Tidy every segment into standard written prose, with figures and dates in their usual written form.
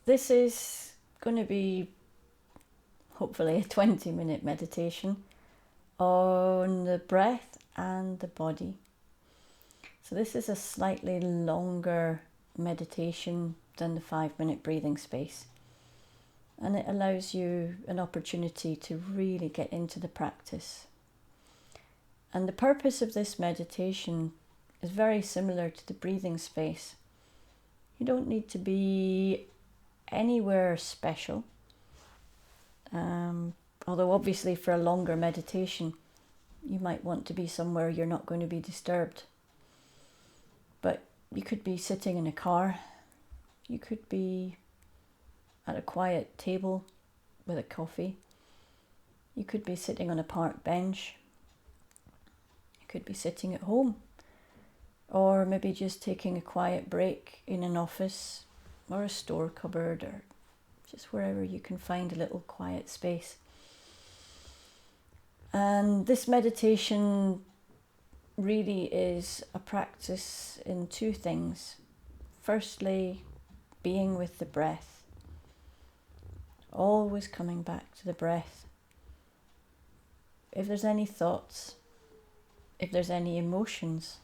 This is going to be hopefully a 20-minute meditation on the breath and the body. So this is a slightly longer meditation than the 5-minute breathing space. And it allows you an opportunity to really get into the practice. And the purpose of this meditation is very similar to the breathing space. You don't need to be anywhere special. Although obviously for a longer meditation, you might want to be somewhere you're not going to be disturbed. But you could be sitting in a car. You could be at a quiet table with a coffee. You could be sitting on a park bench. You could be sitting at home. Or maybe just taking a quiet break in an office or a store cupboard, or just wherever you can find a little quiet space. And this meditation really is a practice in two things. Firstly, being with the breath. Always coming back to the breath. If there's any thoughts, if there's any emotions,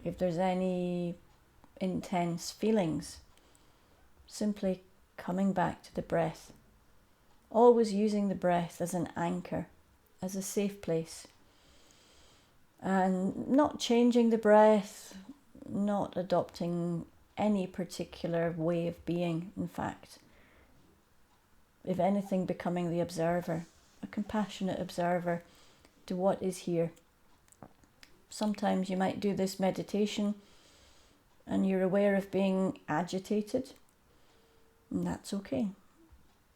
if there's any intense feelings, simply coming back to the breath. Always using the breath as an anchor, as a safe place. And not changing the breath, not adopting any particular way of being, in fact. If anything, becoming the observer, a compassionate observer to what is here. Sometimes you might do this meditation and you're aware of being agitated, and that's okay.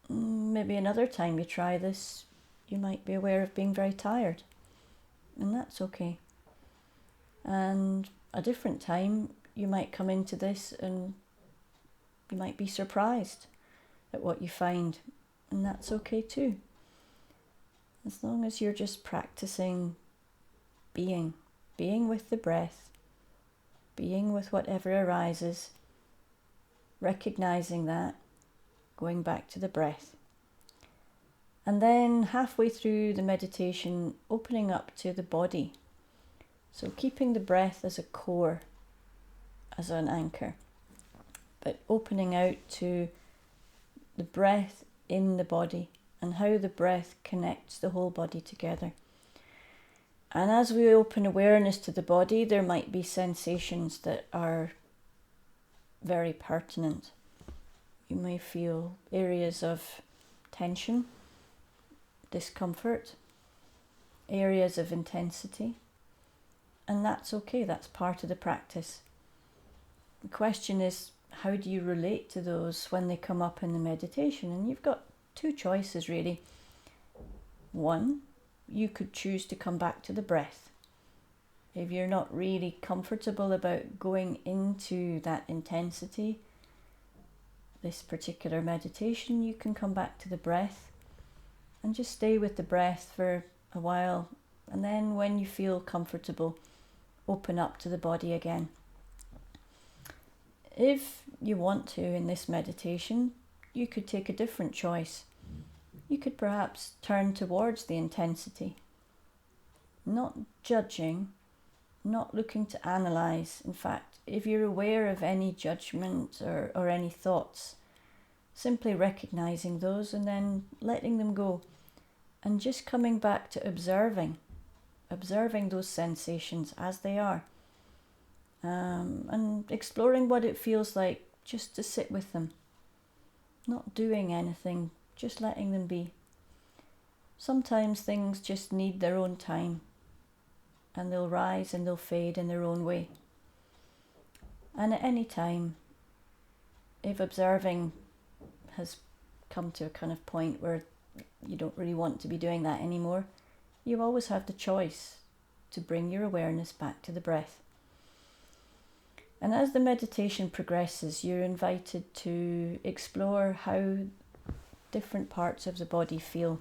Maybe another time you try this, you might be aware of being very tired, and that's okay. And a different time, you might come into this and you might be surprised at what you find, and that's okay too. As long as you're just practicing being with the breath, being with whatever arises, recognizing that, going back to the breath. And then halfway through the meditation, opening up to the body. So keeping the breath as a core, as an anchor, but opening out to the breath in the body and how the breath connects the whole body together. And as we open awareness to the body, there might be sensations that are very pertinent. You may feel areas of tension, discomfort, areas of intensity, and that's okay, that's part of the practice. The question is, how do you relate to those when they come up in the meditation? And you've got two choices really. One, you could choose to come back to the breath. If you're not really comfortable about going into that intensity, this particular meditation, you can come back to the breath and just stay with the breath for a while. And then when you feel comfortable, open up to the body again. If you want to in this meditation, you could take a different choice. You could perhaps turn towards the intensity, not judging, not looking to analyze. In fact, if you're aware of any judgment or any thoughts, simply recognizing those and then letting them go, and just coming back to observing those sensations as they are, and exploring what it feels like just to sit with them, not doing anything, just letting them be. Sometimes things just need their own time, and they'll rise and they'll fade in their own way. And at any time, if observing has come to a kind of point where you don't really want to be doing that anymore, you always have the choice to bring your awareness back to the breath. And as the meditation progresses, you're invited to explore how different parts of the body feel.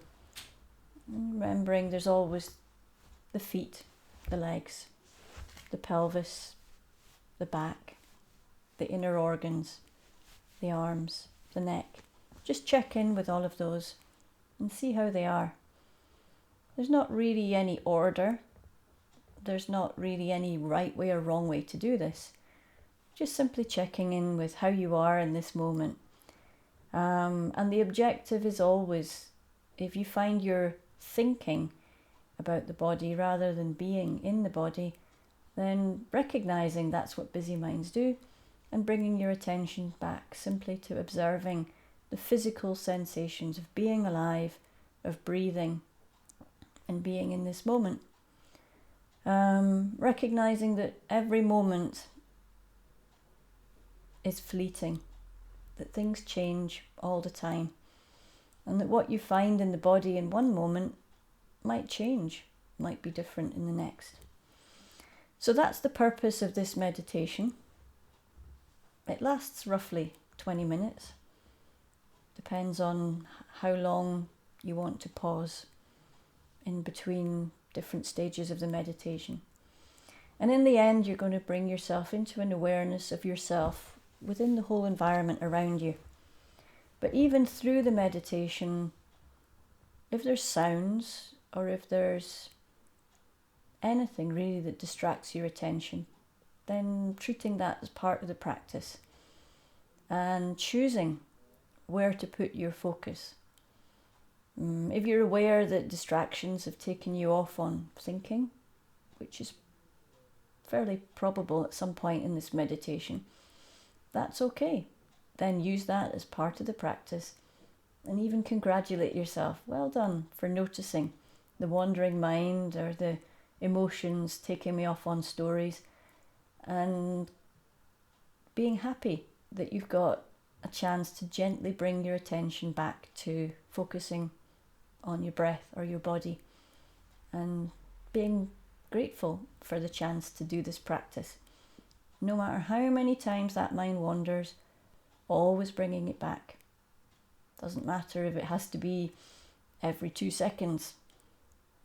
Remembering there's always the feet, the legs, the pelvis, the back, the inner organs, the arms, the neck. Just check in with all of those and see how they are. There's not really any order. There's not really any right way or wrong way to do this. Just simply checking in with how you are in this moment. And the objective is always, if you find you're thinking about the body rather than being in the body, then recognizing that's what busy minds do and bringing your attention back simply to observing the physical sensations of being alive, of breathing and being in this moment. Recognizing that every moment is fleeting, that things change all the time, and that what you find in the body in one moment might change, might be different in the next. So that's the purpose of this meditation. It lasts roughly 20 minutes. Depends on how long you want to pause in between different stages of the meditation. And in the end, you're going to bring yourself into an awareness of yourself within the whole environment around you. But even through the meditation, if there's sounds or if there's anything really that distracts your attention, then treating that as part of the practice and choosing where to put your focus. If you're aware that distractions have taken you off on thinking, which is fairly probable at some point in this meditation, that's okay. Then use that as part of the practice and even congratulate yourself. Well done for noticing the wandering mind or the emotions taking me off on stories, and being happy that you've got a chance to gently bring your attention back to focusing on your breath or your body, and being grateful for the chance to do this practice. No matter how many times that mind wanders, always bringing it back. Doesn't matter if it has to be every 2 seconds.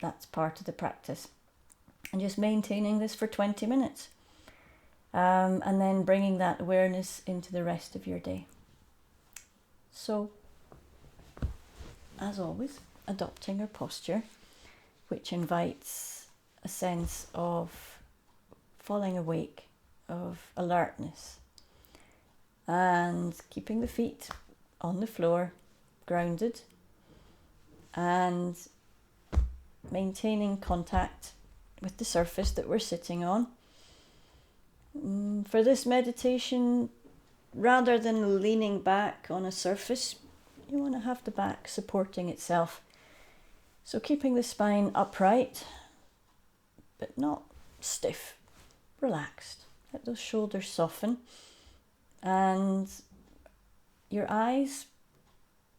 That's part of the practice. And just maintaining this for 20 minutes. And then bringing that awareness into the rest of your day. So, as always, adopting a posture which invites a sense of falling awake, of alertness, and keeping the feet on the floor, grounded, and maintaining contact with the surface that we're sitting on. For this meditation, rather than leaning back on a surface, you want to have the back supporting itself. So keeping the spine upright, but not stiff, relaxed. Let those shoulders soften. And your eyes,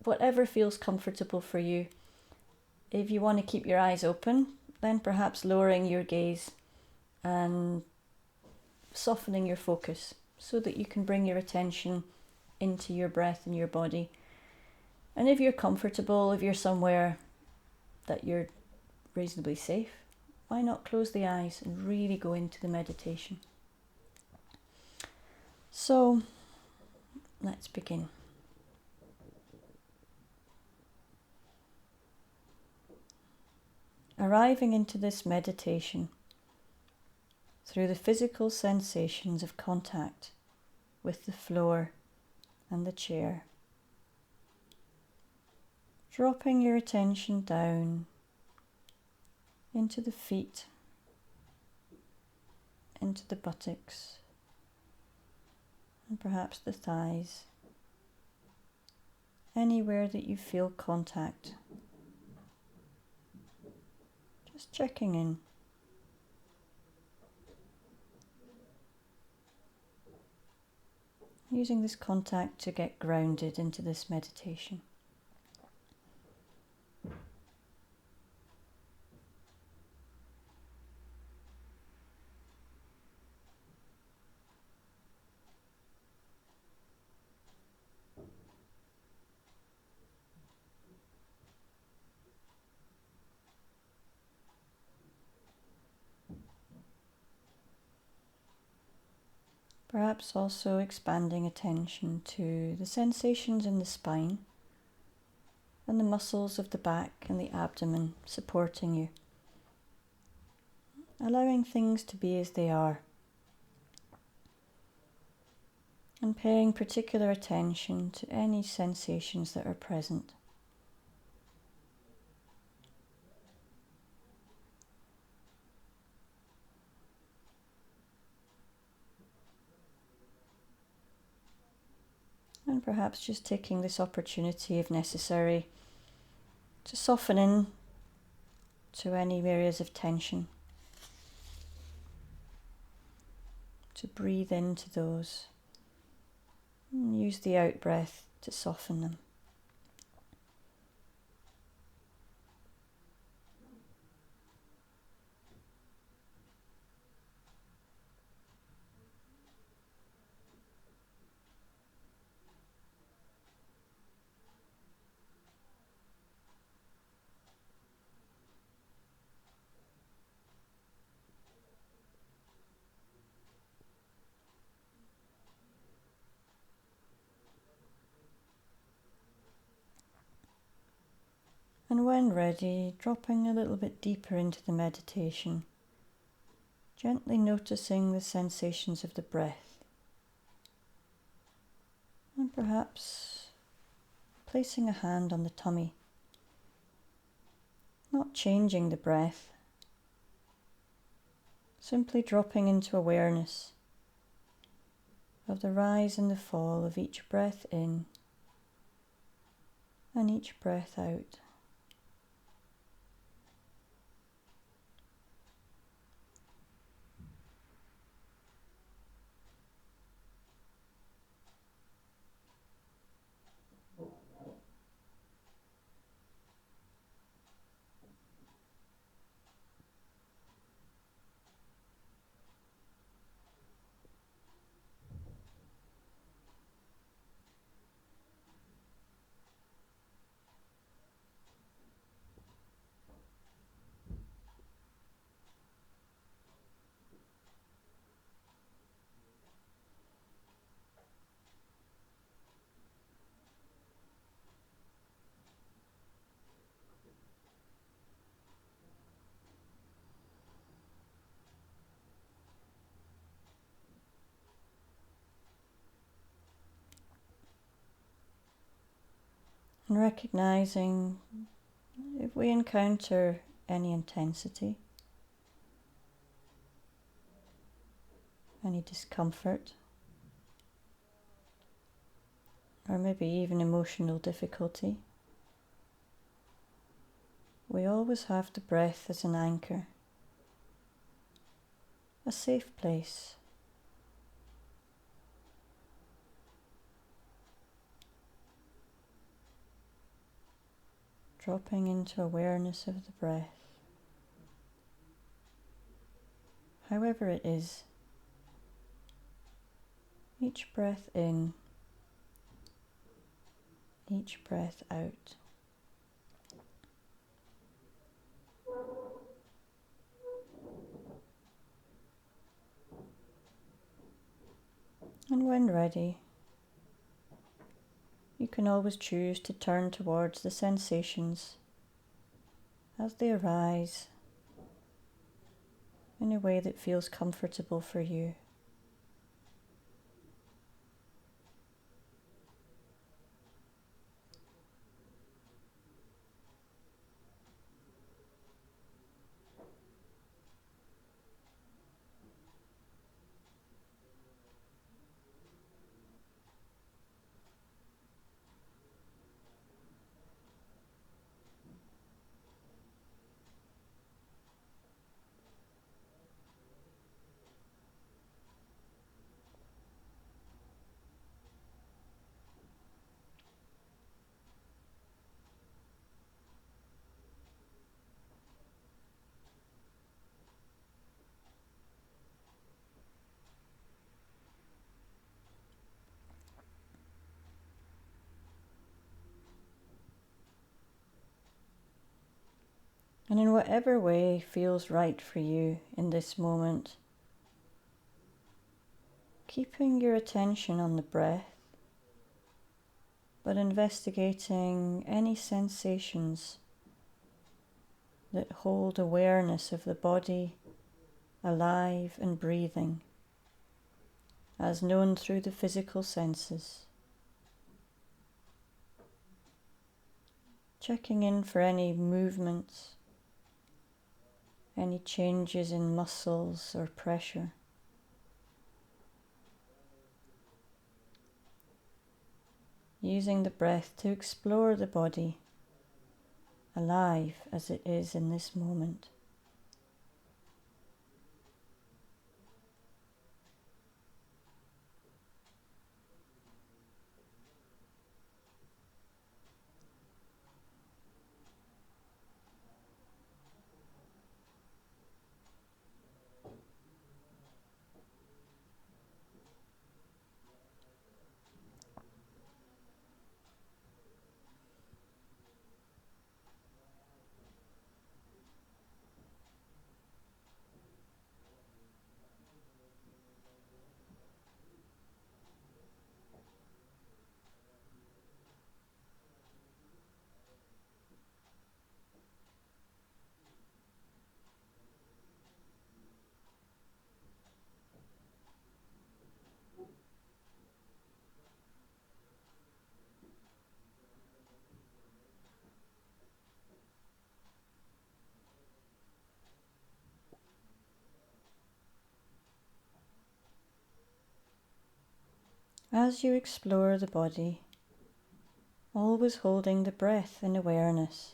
whatever feels comfortable for you. If you want to keep your eyes open, then perhaps lowering your gaze and softening your focus so that you can bring your attention into your breath and your body. And if you're comfortable, if you're somewhere that you're reasonably safe, why not close the eyes and really go into the meditation? So, let's begin. Arriving into this meditation through the physical sensations of contact with the floor and the chair. Dropping your attention down into the feet, into the buttocks, and perhaps the thighs, anywhere that you feel contact. Just checking in. Using this contact to get grounded into this meditation. Perhaps also expanding attention to the sensations in the spine and the muscles of the back and the abdomen supporting you. Allowing things to be as they are. And paying particular attention to any sensations that are present. And perhaps just taking this opportunity, if necessary, to soften in to any areas of tension. To breathe into those. And use the out breath to soften them. And when ready, dropping a little bit deeper into the meditation, gently noticing the sensations of the breath. And perhaps placing a hand on the tummy, not changing the breath, simply dropping into awareness of the rise and the fall of each breath in and each breath out. And recognizing if we encounter any intensity, any discomfort, or maybe even emotional difficulty, we always have the breath as an anchor, a safe place. Dropping into awareness of the breath, however it is, each breath in, each breath out. And when ready, you can always choose to turn towards the sensations as they arise in a way that feels comfortable for you. And in whatever way feels right for you in this moment, keeping your attention on the breath, but investigating any sensations that hold awareness of the body alive and breathing, as known through the physical senses. Checking in for any movements, any changes in muscles or pressure. Using the breath to explore the body, alive as it is in this moment. As you explore the body, always holding the breath in awareness,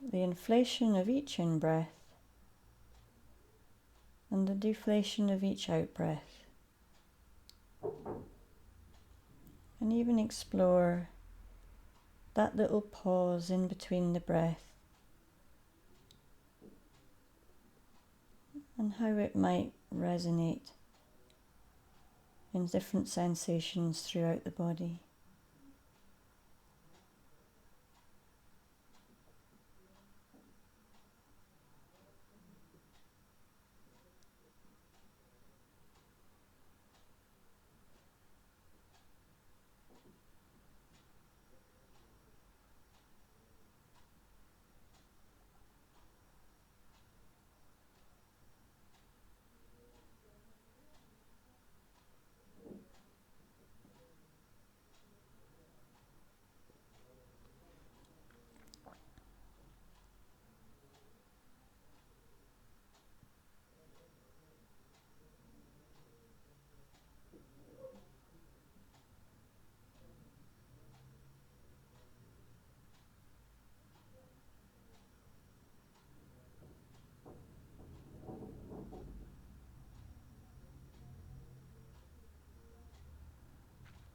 the inflation of each in-breath and the deflation of each out-breath, and even explore that little pause in between the breath and how it might resonate in different sensations throughout the body.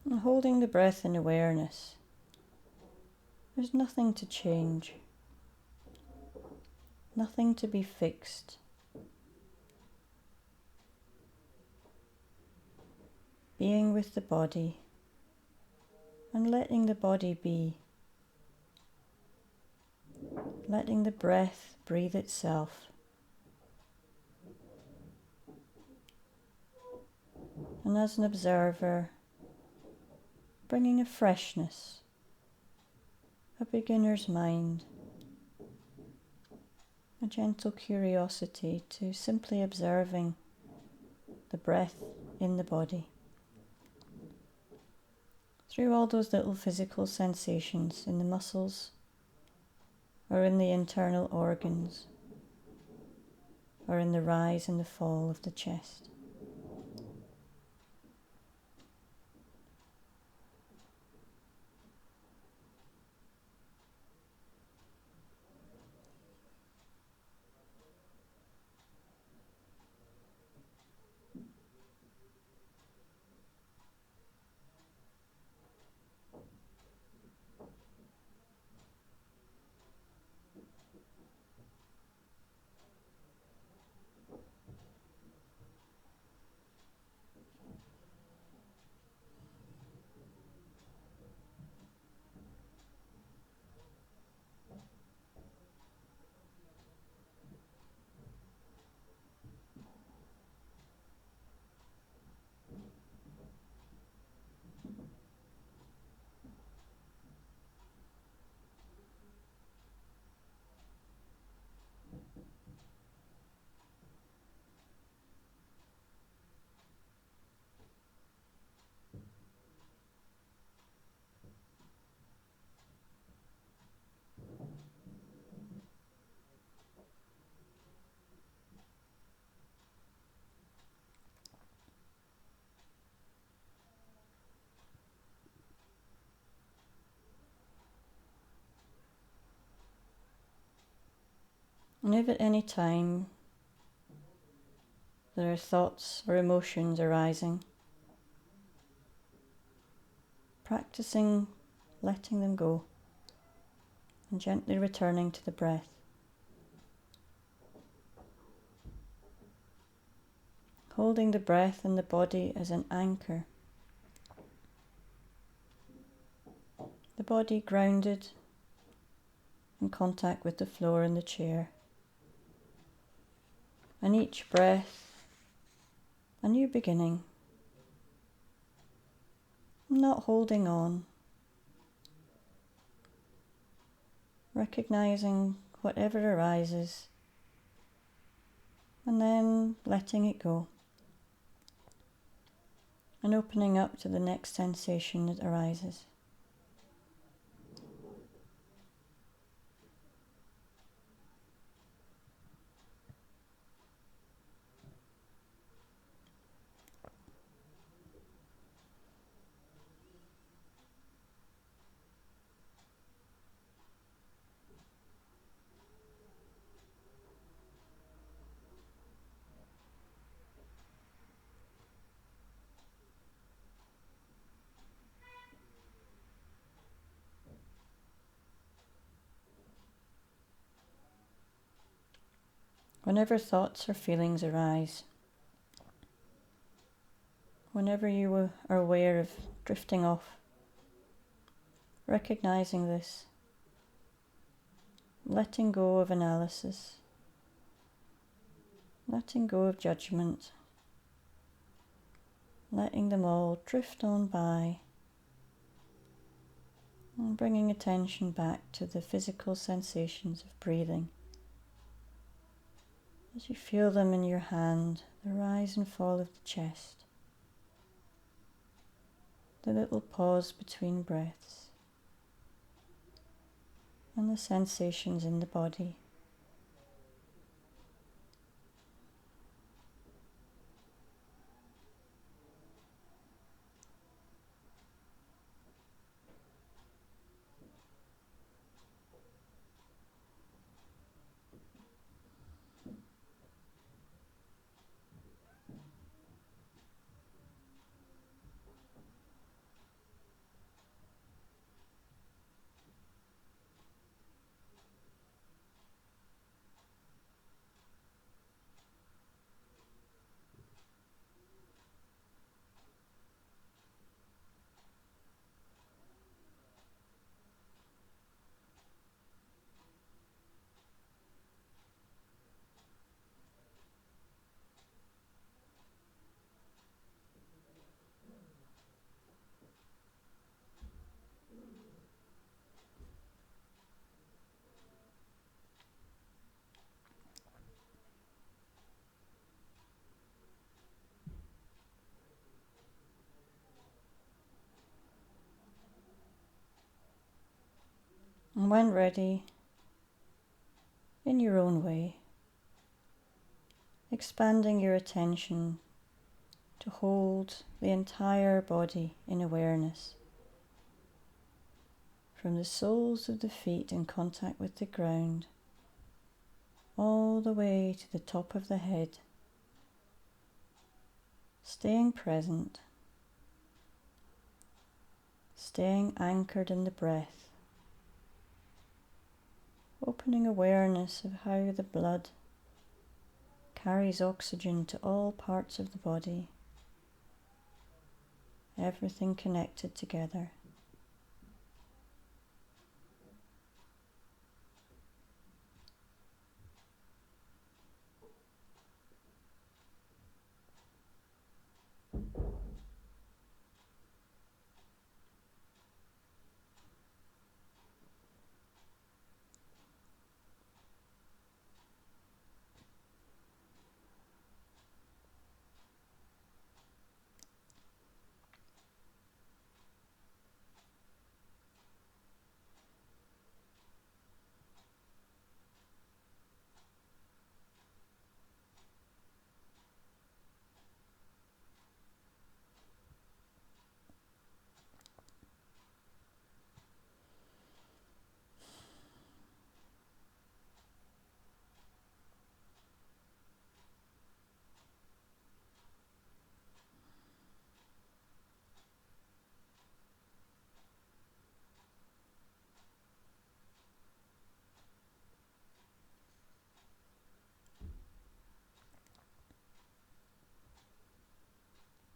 And holding the breath in awareness, there's nothing to change, nothing to be fixed. Being with the body and letting the body be, letting the breath breathe itself, and as an observer, bringing a freshness, a beginner's mind, a gentle curiosity to simply observing the breath in the body through all those little physical sensations in the muscles or in the internal organs or in the rise and the fall of the chest. And if at any time there are thoughts or emotions arising, practicing letting them go and gently returning to the breath. Holding the breath and the body as an anchor. The body grounded in contact with the floor and the chair. And each breath, a new beginning. Not holding on. Recognizing whatever arises and then letting it go. And opening up to the next sensation that arises. Whenever thoughts or feelings arise, whenever you are aware of drifting off, recognizing this, letting go of analysis, letting go of judgment, letting them all drift on by, and bringing attention back to the physical sensations of breathing. As you feel them in your hand, the rise and fall of the chest, the little pause between breaths, and the sensations in the body. And when ready, in your own way, expanding your attention to hold the entire body in awareness, from the soles of the feet in contact with the ground, all the way to the top of the head, staying present, staying anchored in the breath, opening awareness of how the blood carries oxygen to all parts of the body, everything connected together.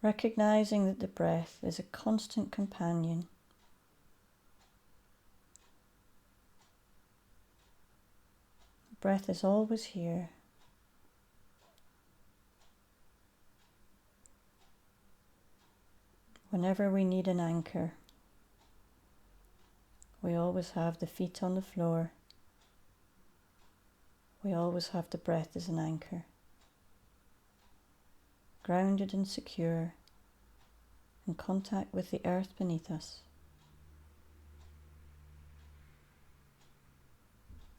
recognizing that the breath is a constant companion. The breath is always here. Whenever we need an anchor, we always have the feet on the floor. We always have the breath as an anchor, grounded and secure, in contact with the earth beneath us.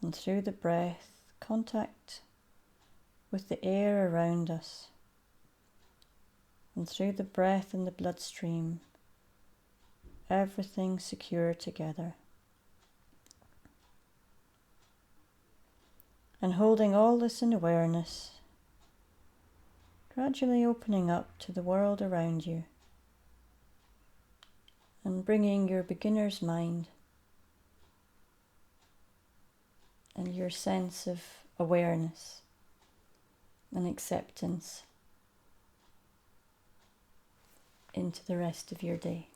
And through the breath, contact with the air around us. And through the breath and the bloodstream, everything secure together. And holding all this in awareness, gradually opening up to the world around you and bringing your beginner's mind and your sense of awareness and acceptance into the rest of your day.